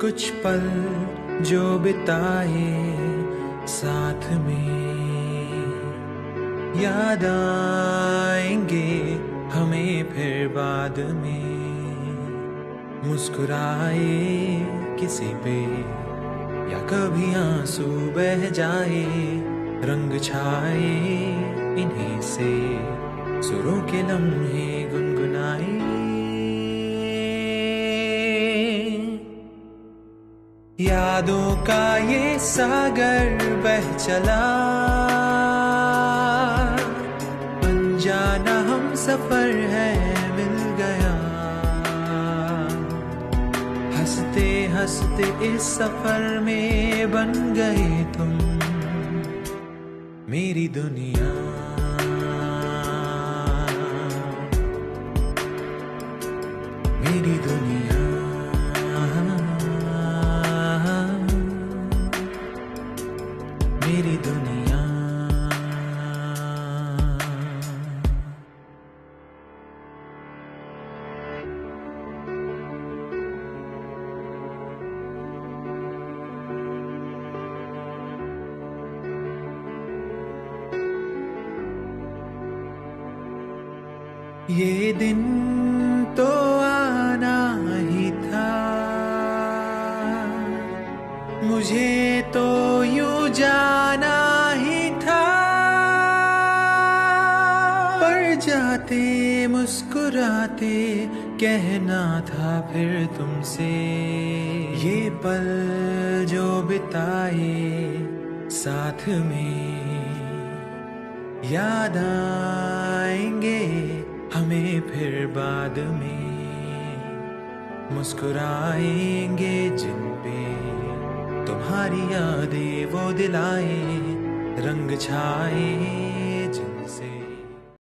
कुछ पल जो बिताए साथ में याद आएंगे हमें फिर बाद में। मुस्कुराए किसी पे या कभी आंसू बह जाए, रंग छाए इन्हीं से सुरों के लम्हे गुनगुनाए। यादों का ये सागर बह चला, अनजाना हम सफर है मिल गया। हंसते हंसते इस सफर में बन गए तुम मेरी दुनिया। मेरी दुनिया, मेरी दुनिया। ये दिन तो आना ही था, मुझे तो यूं जाना ही था। पर जाते मुस्कुराते कहना था फिर तुमसे, ये पल जो बिताए साथ में याद आएंगे हमें फिर बाद में। मुस्कुराएंगे जिन पे तुम्हारी यादें वो दिलाए, रंग छाए